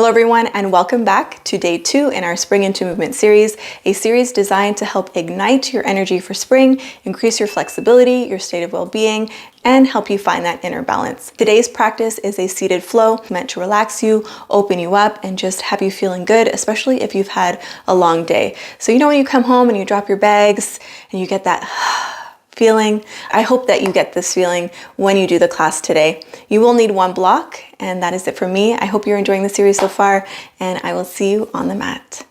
Hello everyone, and welcome back to day 2 in our Spring into Movement series, a series designed to help ignite your energy for spring, increase your flexibility, your state of well-being, and help you find that inner balance. Today's practice is a seated flow meant to relax you, open you up, and just have you feeling good, especially if you've had a long day. So when you come home and you drop your bags and you get that feeling, I hope that you get this feeling when you do the class today. You will need one block, and that is it for me. I hope you're enjoying the series so far, and I will see you on the mat.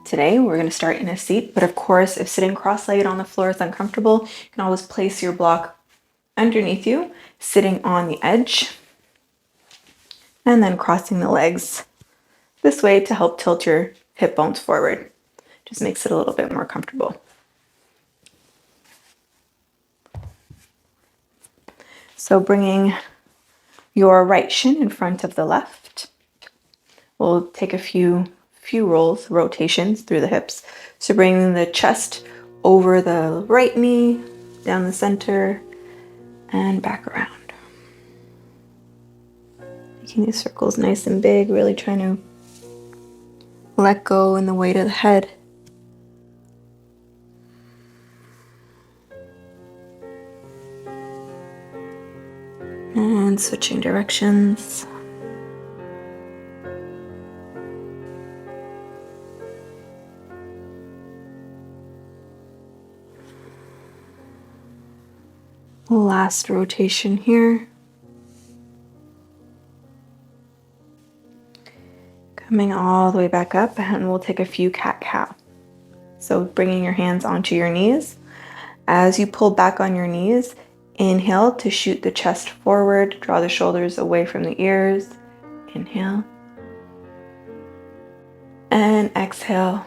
Today, we're going to start in a seat, but of course, if sitting cross-legged on the floor is uncomfortable, you can always place your block underneath you, sitting on the edge, and then crossing the legs this way to help tilt your hip bones forward. Just makes it a little bit more comfortable. So bringing your right shin in front of the left. We'll take a few rotations through the hips. So bringing the chest over the right knee, down the center, and back around. Making these circles nice and big, really trying to let go in the weight of the head. And switching directions. Last rotation here. Coming all the way back up, and we'll take a few cat-cow. So bringing your hands onto your knees. As you pull back on your knees, inhale to shoot the chest forward, draw the shoulders away from the ears. Inhale. And exhale,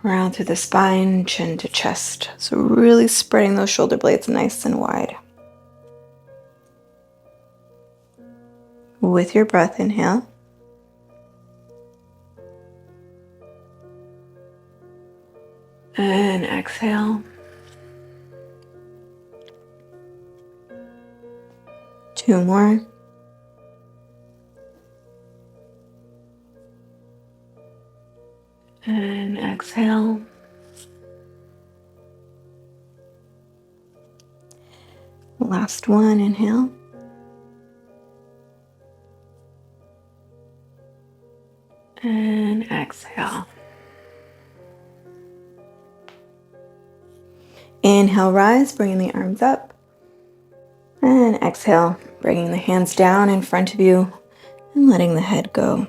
round through the spine, chin to chest. So really spreading those shoulder blades nice and wide. With your breath, inhale. And exhale. 2 more. And exhale. Last one, inhale. And exhale. Inhale, rise, bringing the arms up. And exhale, bringing the hands down in front of you and letting the head go.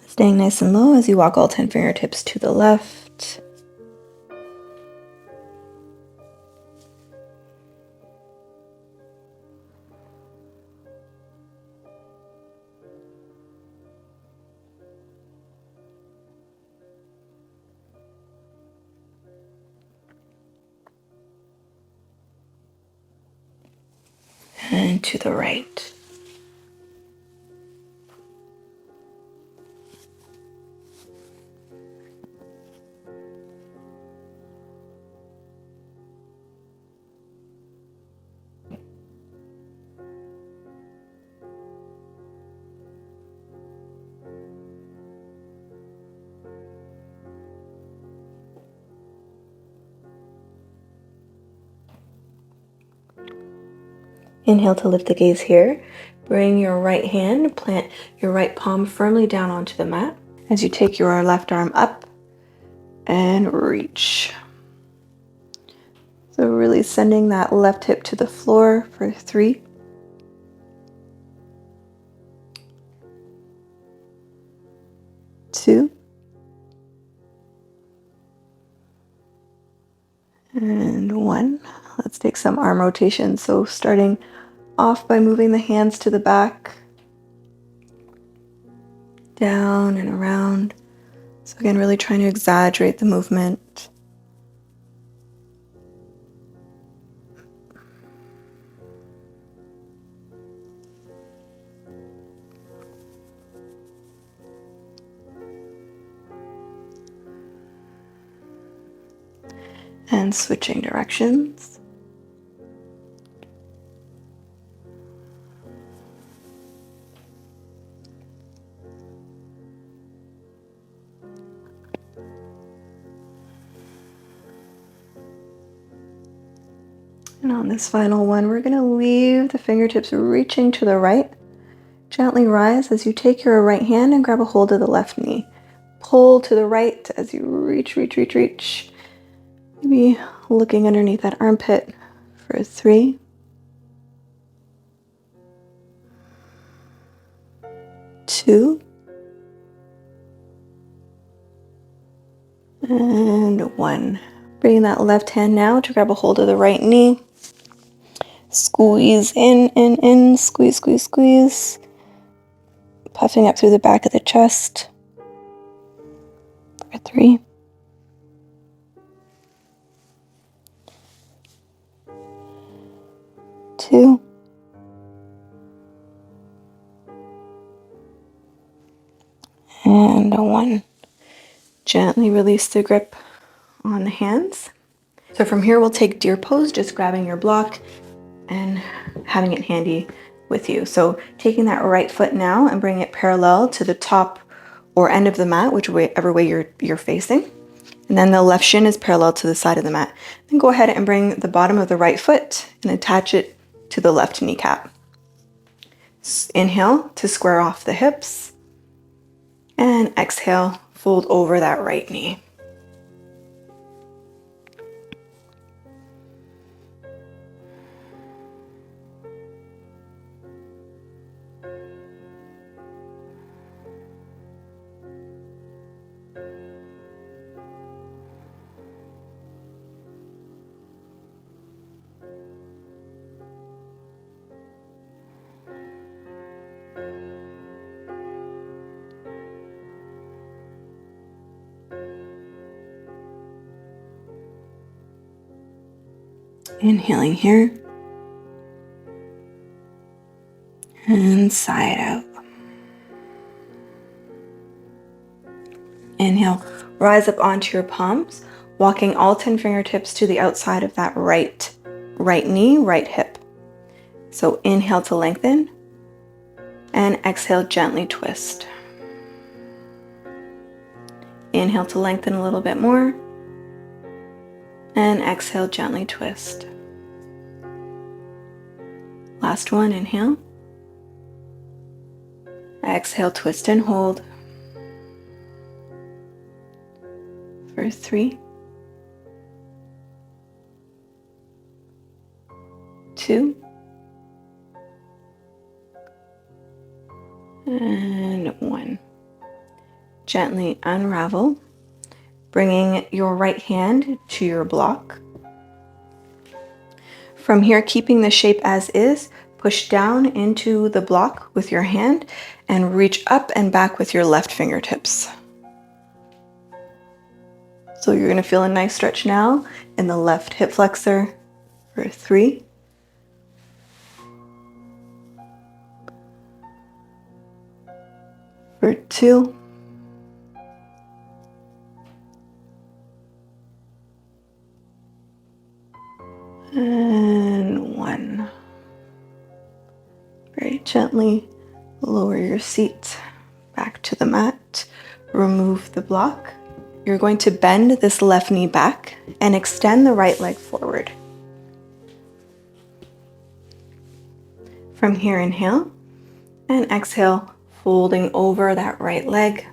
Staying nice and low as you walk all 10 fingertips to the left. And to the right. Inhale to lift the gaze here. Bring your right hand, plant your right palm firmly down onto the mat as you take your left arm up and reach. So really sending that left hip to the floor for 3, 2, and 1. Let's take some arm rotation. So starting off by moving the hands to the back, down and around, So again, really trying to exaggerate the movement. And switching directions. And on this final one, we're going to leave the fingertips reaching to the right. Gently rise as you take your right hand and grab a hold of the left knee. Pull to the right as you reach, reach, reach, reach. Maybe looking underneath that armpit for 3, 2, and 1. Bring that left hand now to grab a hold of the right knee. Squeeze in, squeeze, squeeze, squeeze. Puffing up through the back of the chest for 3, 2, and 1. Gently release the grip on the hands. So from here, we'll take deer pose, just grabbing your block and having it handy with you. So taking that right foot now and bringing it parallel to the top or end of the mat, whichever way you're facing. And then the left shin is parallel to the side of the mat. Then go ahead and bring the bottom of the right foot and attach it to the left kneecap. Inhale to square off the hips. And exhale, fold over that right knee. Inhaling here. And sigh it out. Inhale, rise up onto your palms, walking all 10 fingertips to the outside of that right knee, right hip. So inhale to lengthen, and exhale, gently twist. Inhale to lengthen a little bit more, and exhale, gently twist. Last one, inhale. Exhale, twist and hold. For 3, 2, and 1. Gently unravel, bringing your right hand to your block. From here, keeping the shape as is, push down into the block with your hand and reach up and back with your left fingertips. So you're going to feel a nice stretch now in the left hip flexor for 3, 2, and 1. Very gently lower your seat back to the mat. Remove the block. You're going to bend this left knee back and extend the right leg forward. From here, inhale and exhale, folding over that right leg.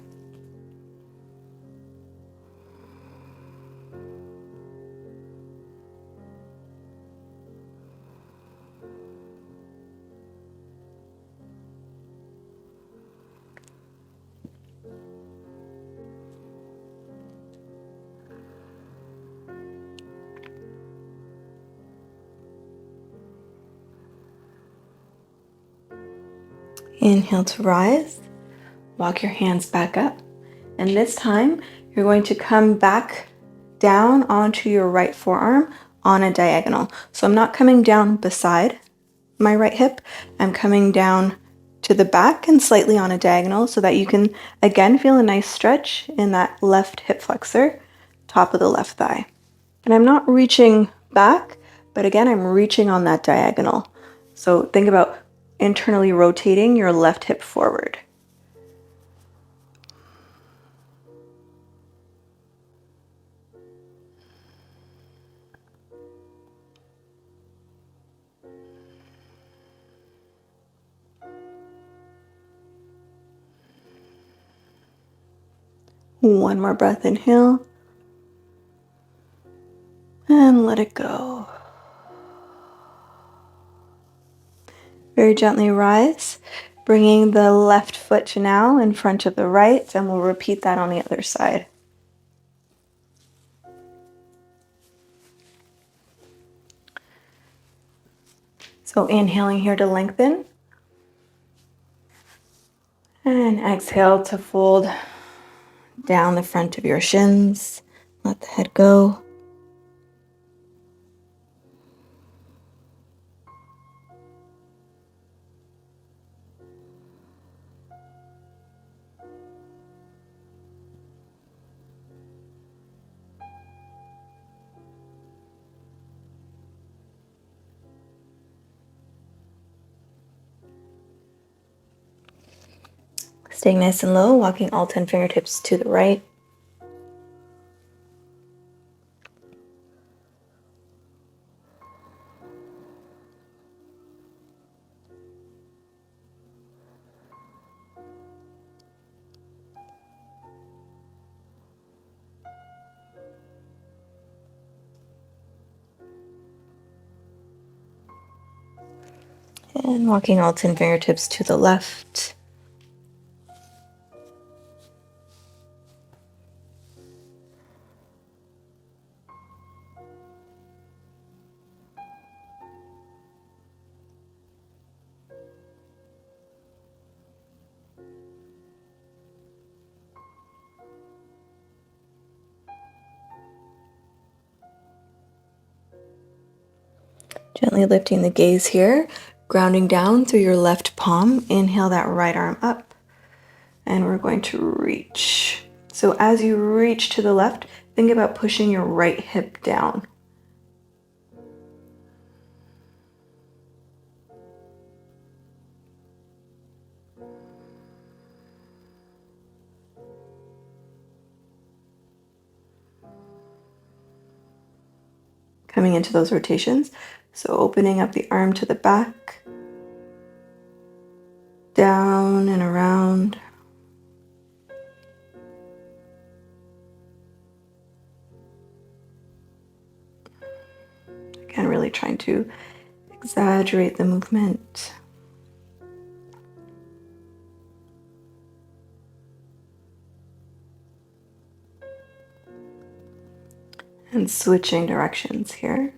Inhale to rise, walk your hands back up, And this time, you're going to come back down onto your right forearm on a diagonal. So I'm not coming down beside my right hip. I'm coming down to the back and slightly on a diagonal so that you can, again, feel a nice stretch in that left hip flexor, top of the left thigh. And I'm not reaching back, but again, I'm reaching on that diagonal. So think about internally rotating your left hip forward. One more breath, inhale, and let it go. Very gently rise, bringing the left foot now in front of the right, and we'll repeat that on the other side. So inhaling here to lengthen, and exhale to fold down the front of your shins. Let the head go. Staying nice and low, walking all 10 fingertips to the right. And walking all 10 fingertips to the left. Gently lifting the gaze here, grounding down through your left palm. Inhale that right arm up, and we're going to reach. So as you reach to the left, think about pushing your right hip down. Coming into those rotations. So opening up the arm to the back, down and around. Again, really trying to exaggerate the movement. And switching directions here.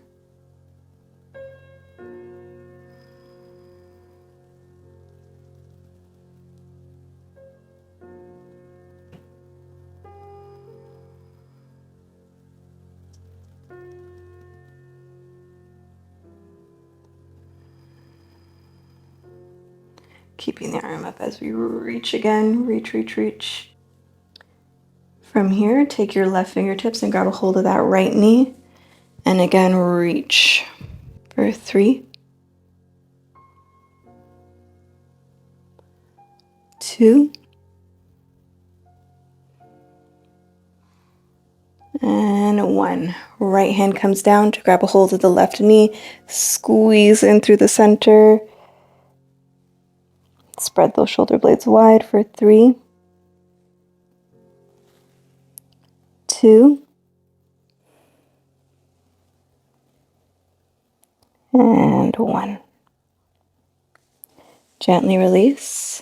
Keeping the arm up as we reach again. Reach, reach, reach. From here, take your left fingertips and grab a hold of that right knee. And again, reach for 3, 2, and 1. Right hand comes down to grab a hold of the left knee. Squeeze in through the center. Spread those shoulder blades wide for 3, 2, and 1. Gently release.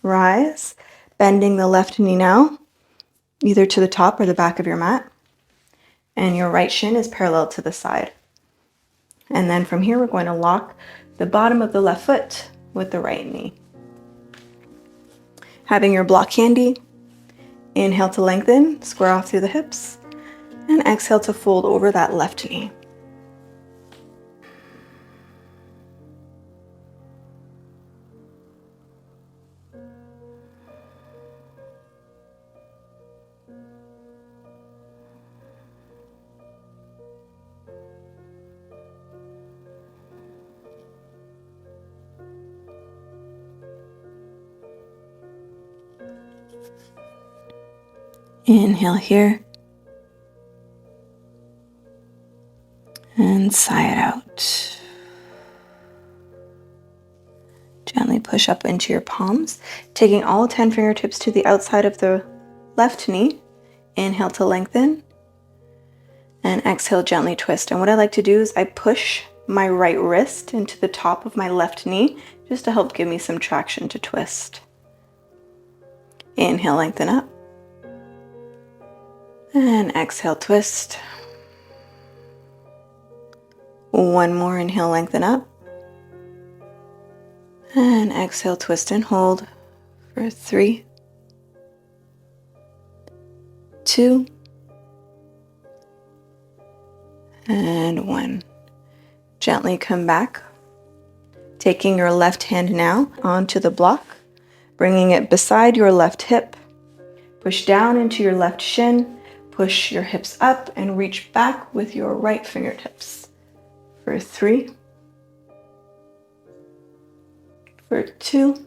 Rise. Bending the left knee now, either to the top or the back of your mat. And your right shin is parallel to the side. And then from here, we're going to lock the bottom of the left foot with the right knee. Having your block handy, Inhale to lengthen, square off through the hips, and exhale to fold over that left knee. Inhale here. And sigh it out. Gently push up into your palms, taking all 10 fingertips to the outside of the left knee. Inhale to lengthen. And exhale, gently twist. And what I like to do is I push my right wrist into the top of my left knee just to help give me some traction to twist. Inhale, lengthen up. And exhale, twist. One more, inhale, lengthen up. And exhale, twist and hold for 3, 2, and 1. Gently come back, taking your left hand now onto the block, bringing it beside your left hip. Push down into your left shin, push your hips up, and reach back with your right fingertips. For 3, for 2,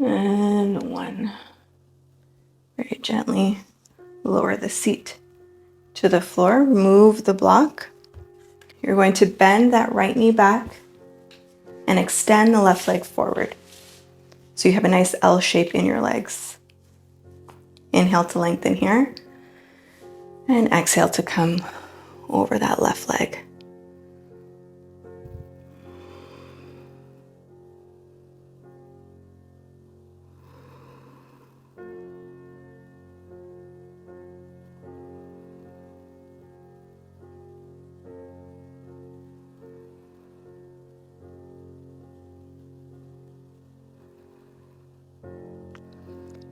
and 1. Very gently lower the seat to the floor, remove the block. You're going to bend that right knee back and extend the left leg forward. So you have a nice L shape in your legs. Inhale to lengthen here, and exhale to come over that left leg.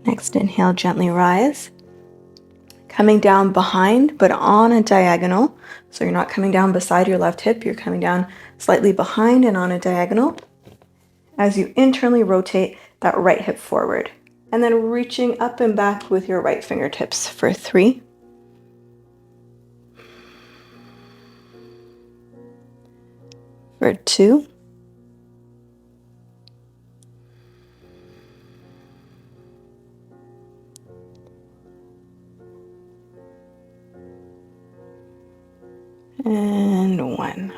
Next, inhale, gently rise. Coming down behind, but on a diagonal. So you're not coming down beside your left hip, you're coming down slightly behind and on a diagonal as you internally rotate that right hip forward. And then reaching up and back with your right fingertips for 3, for 2, and 1.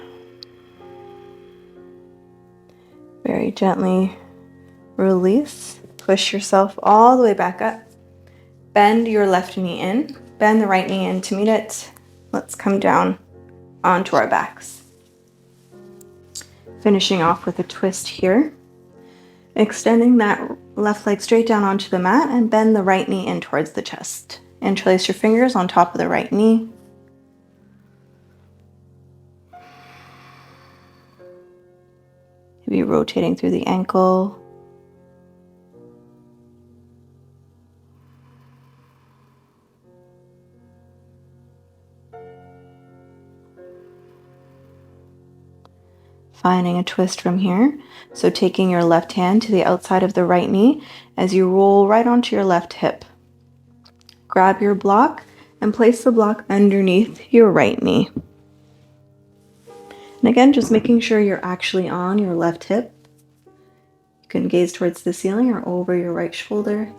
Very gently release. Push yourself all the way back up. Bend your left knee in. Bend the right knee in to meet it. Let's come down onto our backs. Finishing off with a twist here. Extending that left leg straight down onto the mat and bend the right knee in towards the chest. Interlace your fingers on top of the right knee. Maybe rotating through the ankle. Finding a twist from here. So taking your left hand to the outside of the right knee as you roll right onto your left hip. Grab your block and place the block underneath your right knee. And again, just making sure you're actually on your left hip. You can gaze towards the ceiling or over your right shoulder.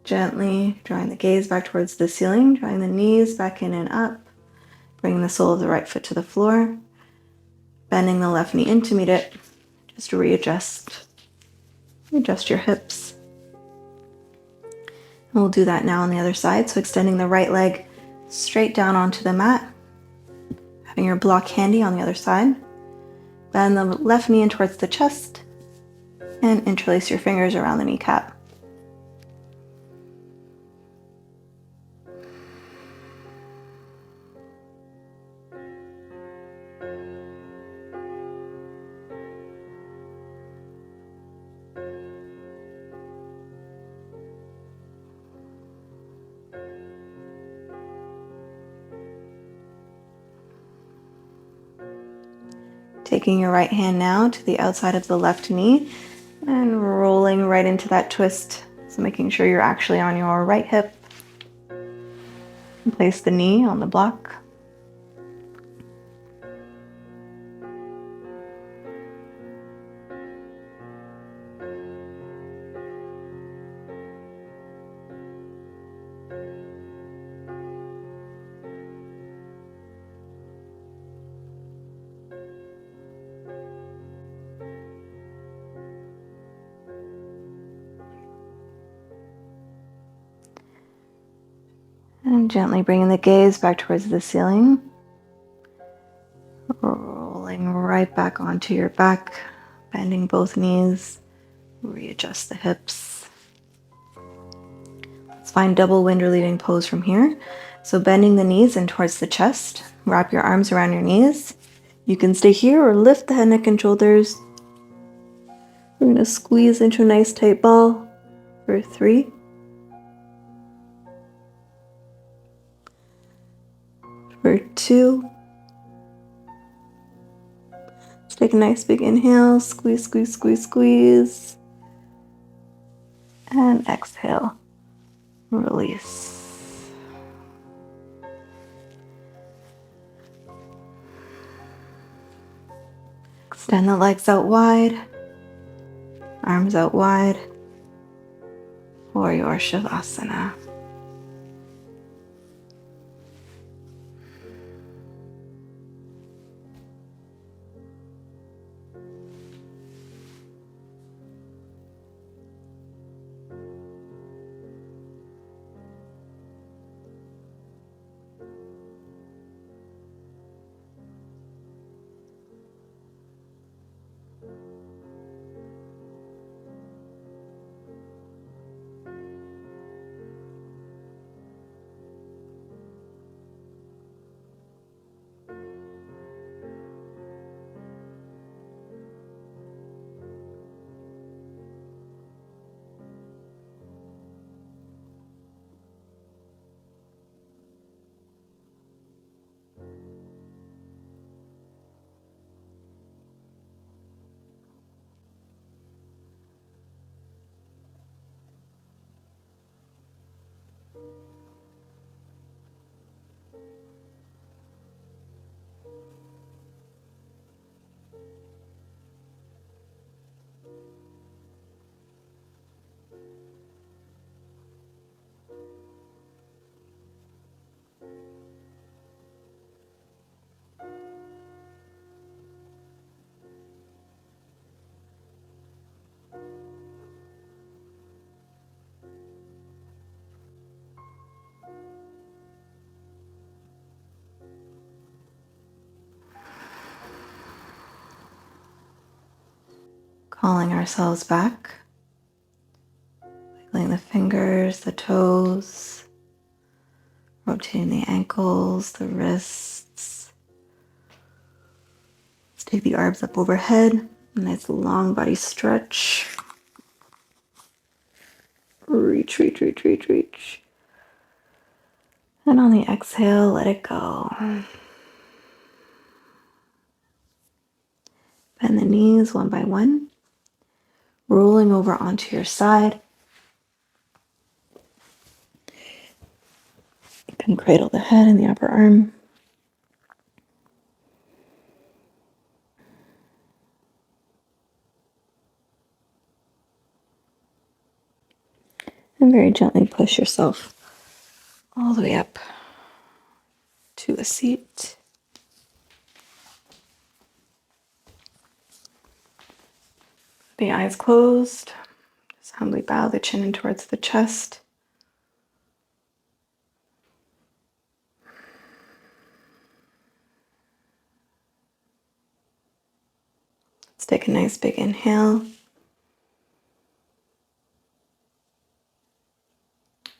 Gently drawing the gaze back towards the ceiling, drawing the knees back in and up, bringing the sole of the right foot to the floor, bending the left knee in to meet it. Just readjust your hips. And we'll do that now on the other side. So extending the right leg straight down onto the mat, having your block handy on the other side. Bend the left knee in towards the chest and interlace your fingers around the kneecap. Taking your right hand now to the outside of the left knee and rolling right into that twist. So making sure you're actually on your right hip. Place the knee on the block. And gently bringing the gaze back towards the ceiling. Rolling right back onto your back, bending both knees, readjust the hips. Let's find double wind relieving pose from here. So bending the knees in towards the chest, wrap your arms around your knees. You can stay here or lift the head, neck, and shoulders. We're going to squeeze into a nice tight ball for 3, for 2. Let's take a nice big inhale, squeeze, squeeze, squeeze, squeeze. And exhale, release. Extend the legs out wide, arms out wide for your Shavasana. Calling ourselves back, wiggling the fingers, the toes, rotating the ankles, the wrists. Let's take the arms up overhead, a nice long body stretch. Reach, reach, reach, reach, reach. And on the exhale, let it go. Bend the knees one by one, rolling over onto your side. You can cradle the head in the upper arm. And very gently push yourself all the way up to a seat. The eyes closed. Just humbly bow the chin in towards the chest. take a nice big inhale.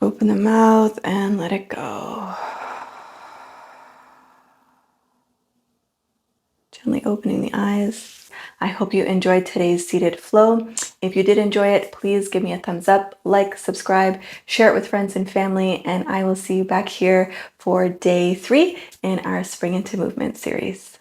Open the mouth and let it go. Gently opening the eyes. I hope you enjoyed today's seated flow. If you did enjoy it, please give me a thumbs up, like, subscribe, share it with friends and family, and I will see you back here for day 3 in our Spring into Movement series.